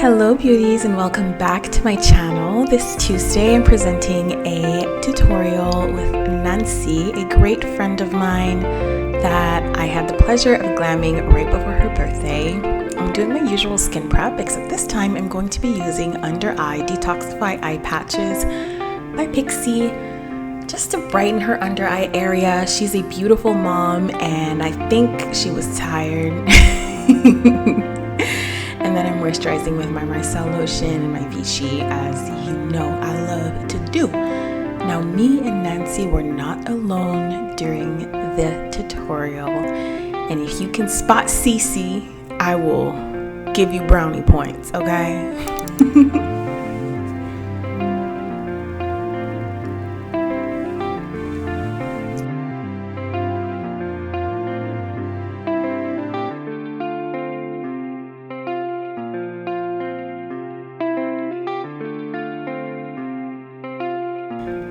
Hello beauties, and welcome back to my channel. This Tuesday I'm presenting a tutorial with Nancy, a great friend of mine that I had the pleasure of glamming right before her birthday. I'm doing my usual skin prep, except this time I'm going to be using Under Eye Detoxify Eye Patches by PIXI just to brighten her under eye area. She's a beautiful mom and I think she was tired. And then I'm moisturizing with my Marcel lotion and my Vichy, as you know I love to do. Now, me and Nancy were not alone during the tutorial. And if you can spot Cece, I will give you brownie points, okay?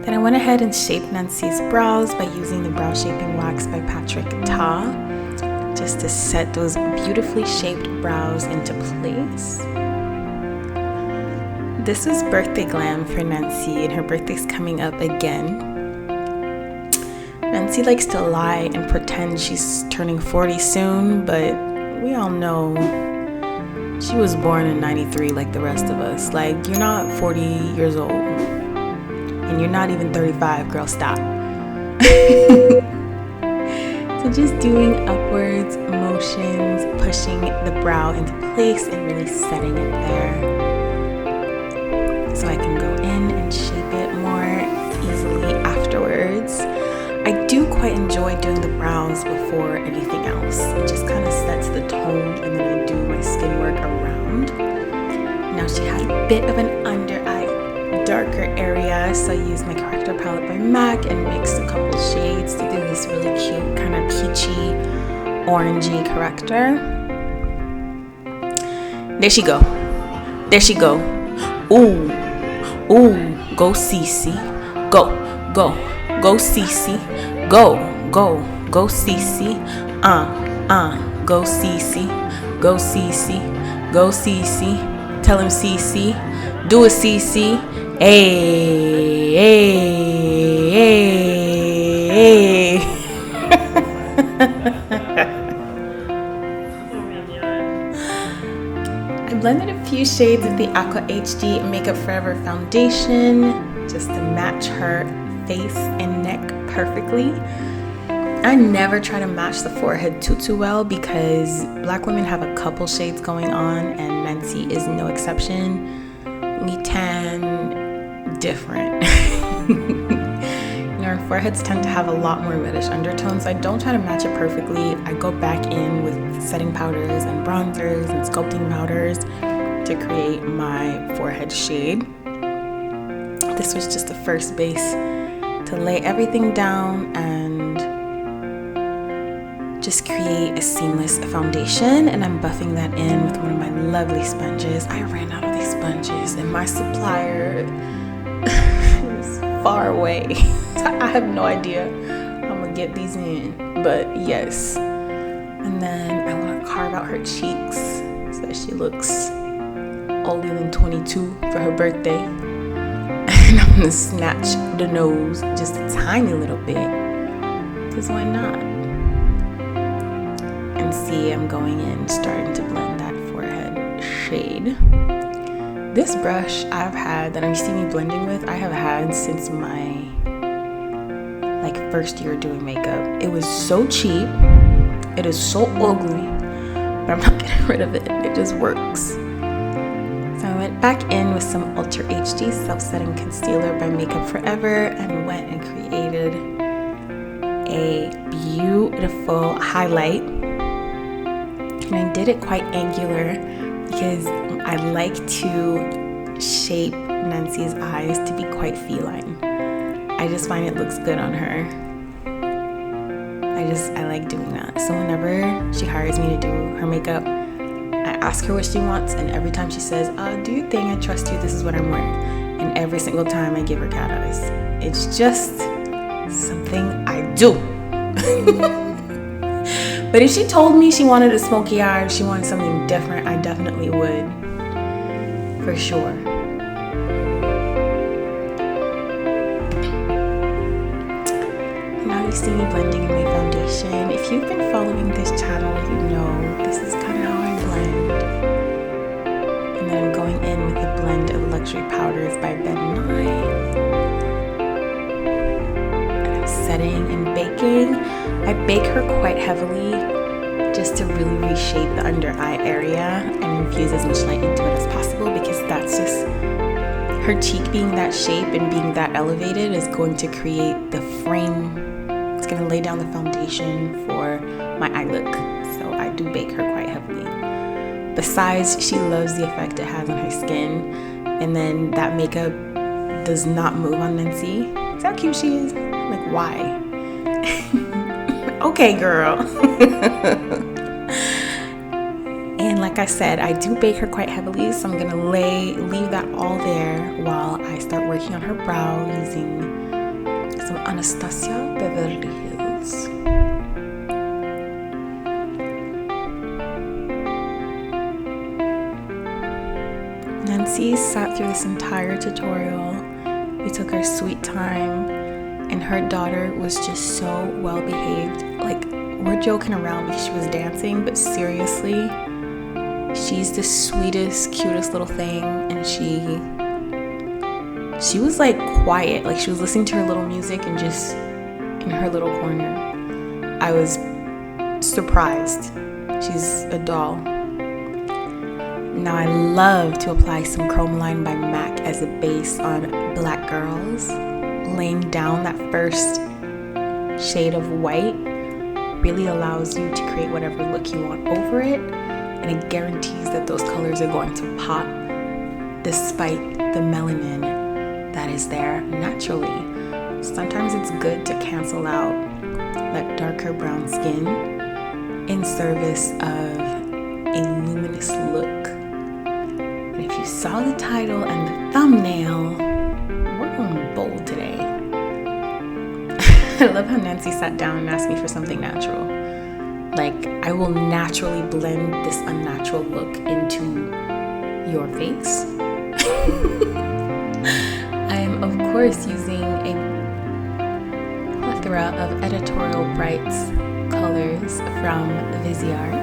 Then I went ahead and shaped Nancy's brows by using the brow shaping wax by TATCHA, just to set those beautifully shaped brows into place. This was birthday glam for Nancy, and her birthday's coming up again. Nancy likes to lie and pretend she's turning 40 soon, but we all know she was born in 93 like the rest of us. Like, you're not 40 years old. And you're not even 35, girl, stop. So just doing upwards motions, pushing the brow into place and really setting it there. So I can go in and shape it more easily afterwards. I do quite enjoy doing the brows before anything else. It just kind of sets the tone, and then I do my skin work around. Now she had a bit of an under eye darker area, so I used my corrector palette by MAC and mixed a couple shades to do this really cute kind of peachy orangey corrector. There she go, there she go. Ooh, go Cece, go Cece, go Cece, go Cece, tell him Cece, do a Cece. Hey. I blended a few shades of the Aqua HD Makeup Forever foundation just to match her face and neck perfectly. I never try to match the forehead too well because black women have a couple shades going on, and Nancy is no exception. We tan different. Our foreheads tend to have a lot more reddish undertones, so I don't try to match it perfectly. I go back in with setting powders and bronzers and sculpting powders to create my forehead shade. This was just the first base to lay everything down and just create a seamless foundation, and I'm buffing that in with one of my lovely sponges. I ran out of these sponges and my supplier is far away. I have no idea how I'm gonna get these in, but yes. And then I want to carve out her cheeks so that she looks older than 22 for her birthday. And I'm gonna snatch the nose just a tiny little bit, because why not? And see, I'm going in, starting to blend that forehead shade. This brush I've had, that you see me blending with, I have had since my first year doing makeup. It was so cheap, it is so ugly, but I'm not getting rid of it. It just works. So I went back in with some Ultra HD Self-Setting Concealer by Makeup Forever and went and created a beautiful highlight. And I did it quite angular because I like to shape Nancy's eyes to be quite feline. I just find it looks good on her. I like doing that. So whenever she hires me to do her makeup, I ask her what she wants, and every time she says, do your thing, I trust you, this is what I'm wearing. And every single time I give her cat eyes. It's just something I do. But if she told me she wanted a smoky eye, or she wanted something different, I definitely would for sure. Now you see me blending in my foundation. If you've been following this channel, you know this is kind of how I blend. And then I'm going in with a blend of Luxury Powders by Ben Nye. And I'm setting and baking. I bake her quite heavily just to really reshape the under eye area and infuse as much light into it as possible, because that's just, her cheek being that shape and being that elevated is going to create the frame. It's going to lay down the foundation for my eye look. So I do bake her quite heavily. Besides, she loves the effect it has on her skin. And then that makeup does not move on Nancy. See how cute she is? I'm like, why? Okay, girl. And like I said, I do bake her quite heavily, so I'm gonna leave that all there while I start working on her brow using some Anastasia Beverly Hills. Nancy sat through this entire tutorial. We took our sweet time, and her daughter was just so well behaved. Like, we're joking around because she was dancing, but seriously, she's the sweetest, cutest little thing. And she was like quiet, like she was listening to her little music and just in her little corner. I was surprised. She's a doll. Now I love to apply some Chromaline by MAC as a base on black girls. Laying down that first shade of white really allows you to create whatever look you want over it, and it guarantees that those colors are going to pop despite the melanin that is there naturally. Sometimes it's good to cancel out that darker brown skin in service of a luminous look. And if you saw the title and the thumbnail, we're going bold today. I love how Nancy sat down and asked me for something natural. Like, I will naturally blend this unnatural look into your face. I am, of course, using a plethora of Editorial Brights colors from Viseart.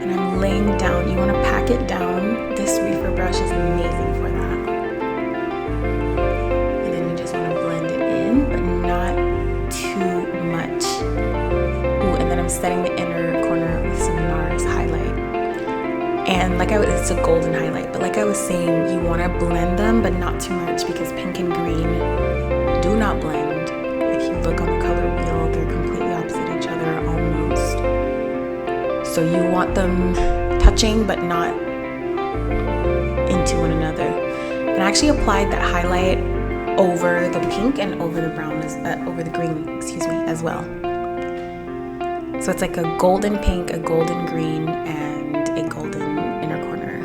And I'm laying down, you want to pack it down. This reefer brush is amazing for that. And then you just want to blend it in, but not too much. Ooh, and then I'm setting the inner corner with some NARS highlight. And it's a golden highlight, but like I was saying, you want to blend them, but not too much, because pink and green do not blend. If you look on the color wheel, they're completely opposite each other almost. So you want them touching, but not into one another. And I actually applied that highlight over the pink and over the brown, over the green, as well. So it's like a golden pink, a golden green, and a golden inner corner.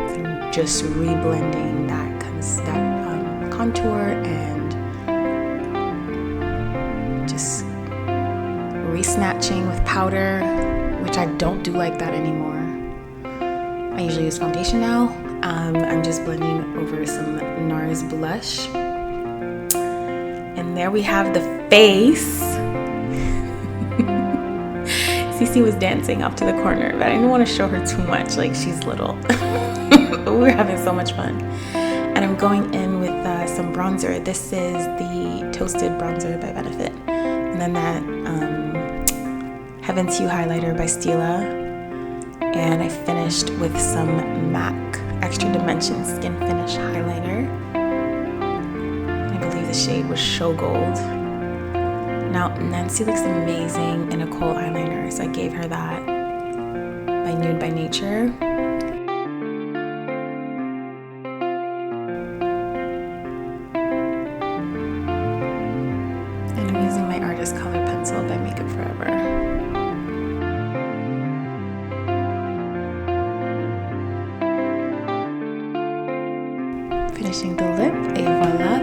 So I'm just reblending that contour and just re-snatching with powder, which I don't do like that anymore. I usually use foundation now. I'm just blending over some NARS blush. And there we have the face. Cece was dancing off to the corner, but I didn't want to show her too much, like she's little. We were having so much fun. And I'm going in with some bronzer. This is the Toasted Bronzer by Benefit. And then that Heaven's Hue highlighter by Stila. And I finished with some MAC Extra Dimension Skin Finish highlighter. I believe the shade was Show Gold. Now, Nancy looks amazing in a kohl eyeliner, so I gave her that by Nude by Nature. And I'm using my Artist Color Pencil by Makeup Forever. Finishing the lip, et voila.